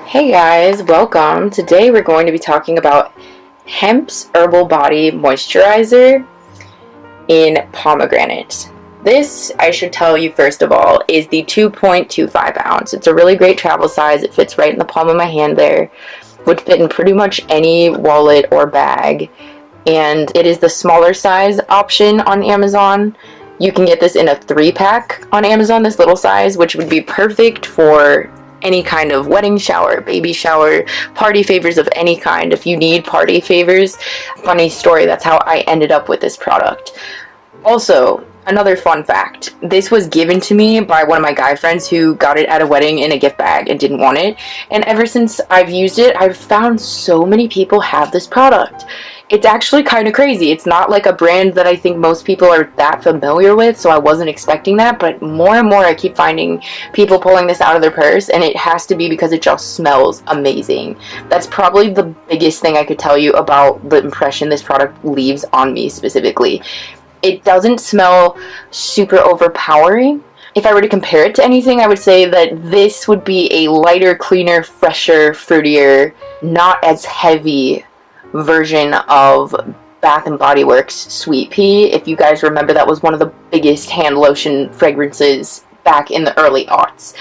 Hey guys, welcome. Today we're going to be talking about Hempz Herbal Body Moisturizer in Pomegranate. This, I should tell you first of all, is the 2.25 ounce. It's a really great travel size. It fits right in the palm of my hand there. Would fit in pretty much any wallet or bag. And it is the smaller size option on Amazon. You can get this in a 3-pack on Amazon, this little size, which would be perfect for any kind of wedding shower, baby shower, party favors of any kind. If you need party favors, funny story, that's how I ended up with this product. Also, another fun fact, this was given to me by one of my guy friends who got it at a wedding in a gift bag and didn't want it. And ever since I've used it, I've found so many people have this product. It's actually kind of crazy. It's not like a brand that I think most people are that familiar with, so I wasn't expecting that, but more and more I keep finding people pulling this out of their purse, and it has to be because it just smells amazing. That's probably the biggest thing I could tell you about the impression this product leaves on me specifically. It doesn't smell super overpowering. If I were to compare it to anything, I would say that this would be a lighter, cleaner, fresher, fruitier, not as heavy version of Bath & Body Works Sweet Pea. If you guys remember, that was one of the biggest hand lotion fragrances back in the early aughts.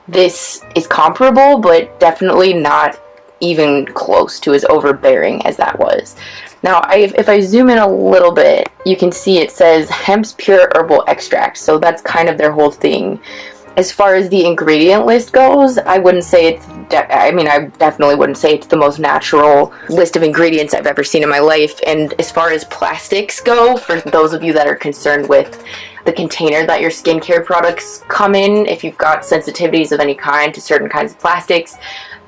This is comparable, but definitely not even close to as overbearing as that was. Now, if I zoom in a little bit, you can see it says Hemp's Pure Herbal Extract, so that's kind of their whole thing. As far as the ingredient list goes, I wouldn't say it's, I definitely wouldn't say it's the most natural list of ingredients I've ever seen in my life. And as far as plastics go, for those of you that are concerned with the container that your skincare products come in, if you've got sensitivities of any kind to certain kinds of plastics,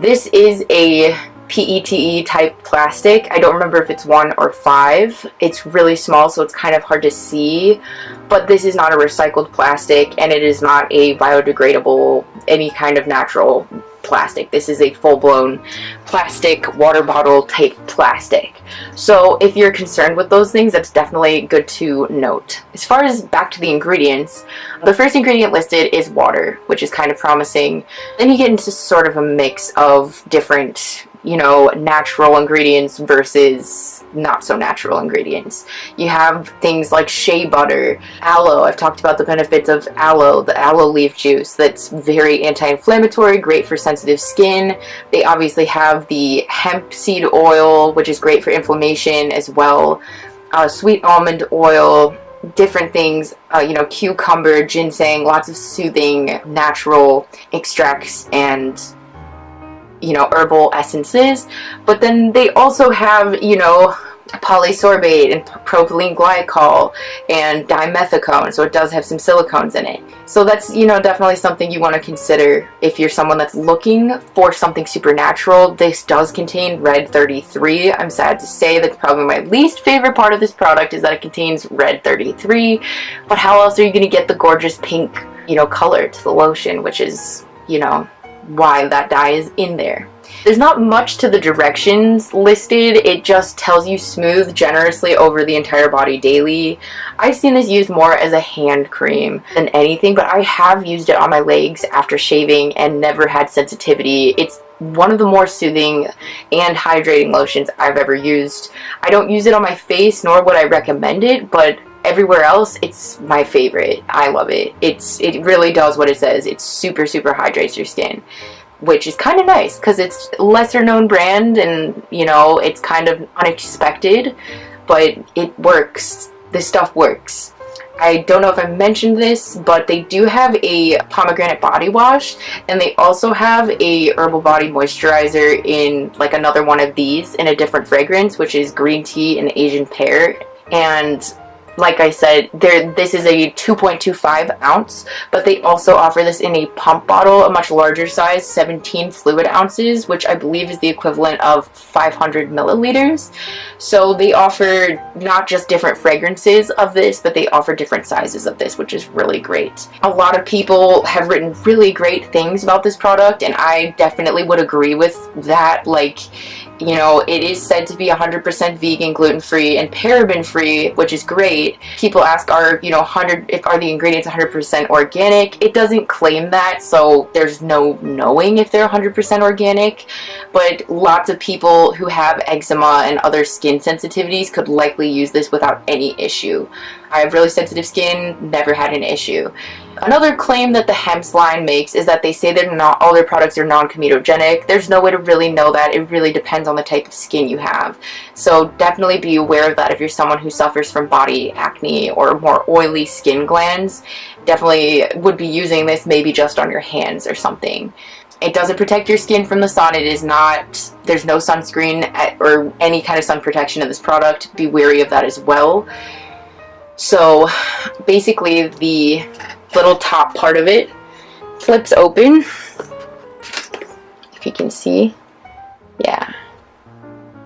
this is a PETE type plastic. I don't remember if it's 1 or 5. It's really small, so it's kind of hard to see, but this is not a recycled plastic, and it is not a biodegradable, any kind of natural plastic. This is a full-blown plastic water bottle type plastic. So if you're concerned with those things, that's definitely good to note. As far as back to the ingredients, the first ingredient listed is water, which is kind of promising. Then you get into sort of a mix of different, natural ingredients versus not so natural ingredients. You have things like shea butter, aloe. I've talked about the benefits of aloe, the aloe leaf juice that's very anti-inflammatory, great for sensitive skin. They obviously have the hemp seed oil, which is great for inflammation as well. Sweet almond oil, different things, cucumber, ginseng, lots of soothing natural extracts and herbal essences. But then they also have polysorbate and propylene glycol and dimethicone, so it does have some silicones in it. So that's definitely something you want to consider if you're someone that's looking for something supernatural. This does contain red 33. I'm sad to say that's probably my least favorite part of this product, is that it contains red 33, but how else are you going to get the gorgeous pink color to the lotion, which is why that dye is in there. There's not much to the directions listed. It just tells you smooth generously over the entire body daily. I've seen this used more as a hand cream than anything, but I have used it on my legs after shaving and never had sensitivity. It's one of the more soothing and hydrating lotions I've ever used. I don't use it on my face, nor would I recommend it, but everywhere else, it's my favorite. I love it. It really does what it says. It super hydrates your skin, which is kind of nice because it's a lesser known brand and it's kind of unexpected, but it works. This stuff works. I don't know if I mentioned this, but they do have a pomegranate body wash, and they also have a herbal body moisturizer in like another one of these in a different fragrance, which is green tea and Asian pear. And like I said, this is a 2.25 ounce, but they also offer this in a pump bottle, a much larger size, 17 fluid ounces, which I believe is the equivalent of 500 milliliters. So they offer not just different fragrances of this, but they offer different sizes of this, which is really great. A lot of people have written really great things about this product, and I definitely would agree with that. Like, You know, it is said to be 100% vegan, gluten-free, and paraben-free, which is great. People ask, are the ingredients 100% organic? It doesn't claim that, so there's no knowing if they're 100% organic. But lots of people who have eczema and other skin sensitivities could likely use this without any issue. I have really sensitive skin, never had an issue. Another claim that the Hempz line makes is that they say that not all their products are non-comedogenic. There's no way to really know that. It really depends on the type of skin you have. So definitely be aware of that if you're someone who suffers from body acne or more oily skin glands. Definitely would be using this maybe just on your hands or something. It doesn't protect your skin from the sun. It is not, there's no sunscreen or any kind of sun protection in this product. Be wary of that as well. So basically the little top part of it flips open, if you can see. Yeah,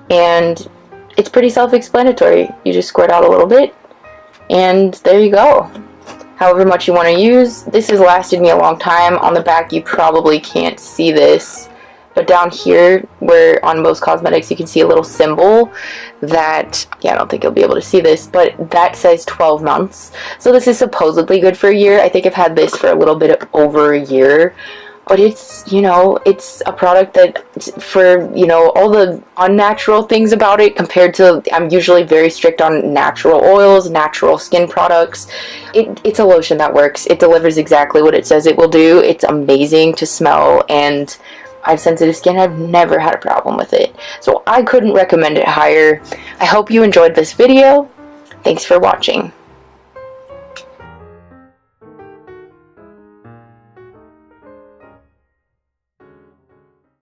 and it's pretty self-explanatory. You just squirt out a little bit and there you go. However much you want to use. This has lasted me a long time. On the back you probably can't see this, but down here where on most cosmetics you can see a little symbol that, yeah, I don't think you'll be able to see this, but that says 12 months. So this is supposedly good for a year. I think I've had this for a little bit over a year. But it's, you know, it's a product that, for, you know, all the unnatural things about it compared to, I'm usually very strict on natural oils, natural skin products. It's a lotion that works. It delivers exactly what it says it will do. It's amazing to smell, and I have sensitive skin. I've never had a problem with it. So I couldn't recommend it higher. I hope you enjoyed this video. Thanks for watching.